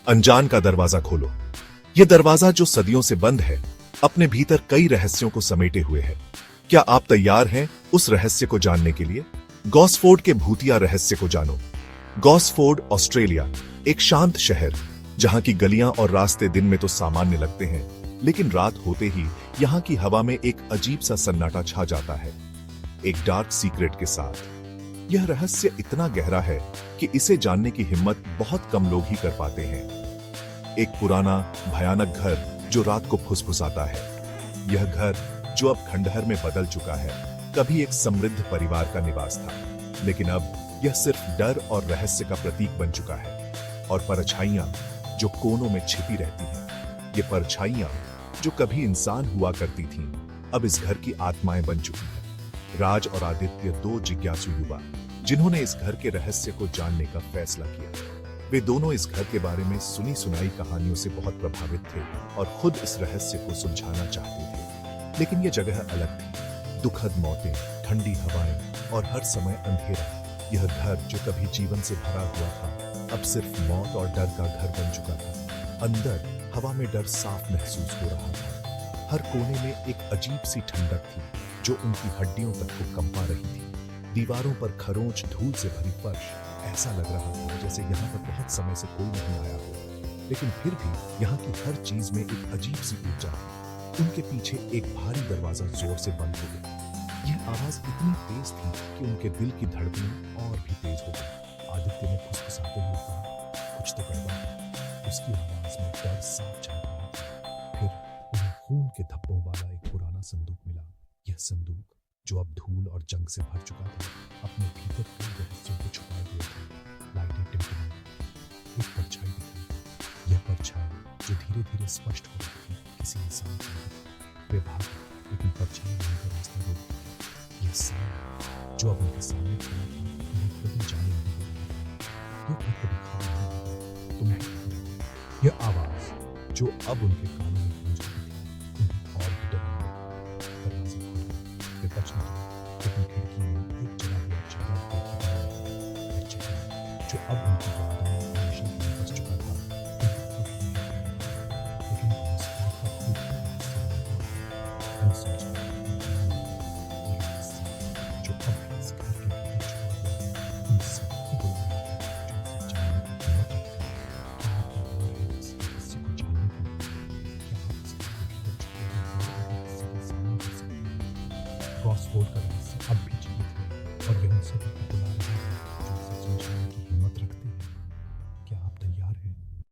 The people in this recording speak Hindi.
अनजान का दरवाजा खोलो। यह दरवाजा जो सदियों से बंद है, अपने भीतर कई रहस्यों को समेटे हुए है। क्या आप तैयार हैं उस रहस्य को जानने के लिए? गॉसफोर्ड के भूतिया रहस्य को जानो। गॉसफोर्ड, ऑस्ट्रेलिया, एक शांत शहर जहां की गलियां और रास्ते दिन में तो सामान्य लगते हैं, लेकिन रात होते ही यहां की हवा में एक अजीब सा सन्नाटा छा जाता है, एक डार्क सीक्रेट के साथ। यह रहस्य इतना गहरा है कि इसे जानने की हिम्मत बहुत कम लोग ही कर पाते हैं। एक पुराना भयानक घर जो रात को फुसफुसाता है। यह घर जो अब खंडहर में बदल चुका है, कभी एक समृद्ध परिवार का निवास था, लेकिन अब यह सिर्फ डर और रहस्य का प्रतीक बन चुका है। और परछाइयां जो कोनों में छिपी रहती हैं, ये परछाइयां जो कभी इंसान हुआ करती थीं, अब इस घर की आत्माएं बन चुकी हैं। राज और आदित्य, दो जिज्ञासु युवा जिन्होंने इस घर के रहस्य को जानने का फैसला किया। वे दोनों इस घर के बारे में सुनी सुनाई कहानियों से बहुत प्रभावित थे और खुद इस रहस्य को सुलझाना चाहते थे। लेकिन यह जगह अलग थी। दुखद मौतें, ठंडी हवाएं और हर समय अंधेरा। यह घर जो कभी जीवन से भरा हुआ था, अब सिर्फ मौत और डर का घर बन चुका था। अंदर हवा में डर साफ महसूस हो रहा था। हर कोने में एक अजीब सी ठंडक थी जो उनकी हड्डियों तक को कंपा रही थी। दीवारों पर खरोंच धूल से भरी फर्श, ऐसा लग रहा था जैसे यहाँ पर बहुत समय से कोई नहीं आया हो। लेकिन फिर भी यहाँ की हर चीज में एक अजीब सी ऊर्जा थी। उनके पीछे एक भारी दरवाजा जोर से बंद हो गया। यह आवाज इतनी तेज थी कि उनके दिल की धड़कनें और भी तेज हो गई। आदित्य ने फुसफुसाते हुए कहा, कुछ तो गड़बड़ है। उसकी आवाज में डर साफ झलक रहा था। फिर उन्हें खून के धब्बों वाला एक पुराना संदूक मिला। यह संदूक जो अब धूल और जंग से भर चुका था, अपने भीतर कई रहस्यों को छुपाए हुए था। लाइटें टिमटिमाई, एक परछाई दिखी। यह परछाई जो धीरे धीरे स्पष्ट हो रही थी, किसी इंसान की थी। वे भागे, लेकिन परछाई उनका रास्ता रोक दिया। यह सामने जो अब उनके सामने खड़ा था, उन्हें कभी जाने नहीं दे रहा था। यह कभी खाली नहीं होगा, तुम नहीं करोगे। यह आवाज जो अब उनके कानों में गूंज रही थी, उन्हें और भी डराने लगी। दरवाजे खुल गए। वे बचने लगे, लेकिन खिड़की में एक जला हुआ चेहरा देखा गया। वह चेहरा जो अब उनकी यादों में हमेशा के लिए बस चुका था, उन्हें अब नहीं दिखा। लेकिन गॉसफोर्ड का खुद का रहस्य बना हुआ था। उन सोचने ये रहस्य जो अब इस घर के भीतर छुपा हुआ है, उन सबको बुलाया है जो इसे जानने की हिम्मत रखते हैं। क्या आप तैयार हैं इस रहस्य को जानने के लिए? क्या आप इस घर के भीतर छुपे हुए रहस्य के सामने आ सकते हैं? गॉसफोर्ड का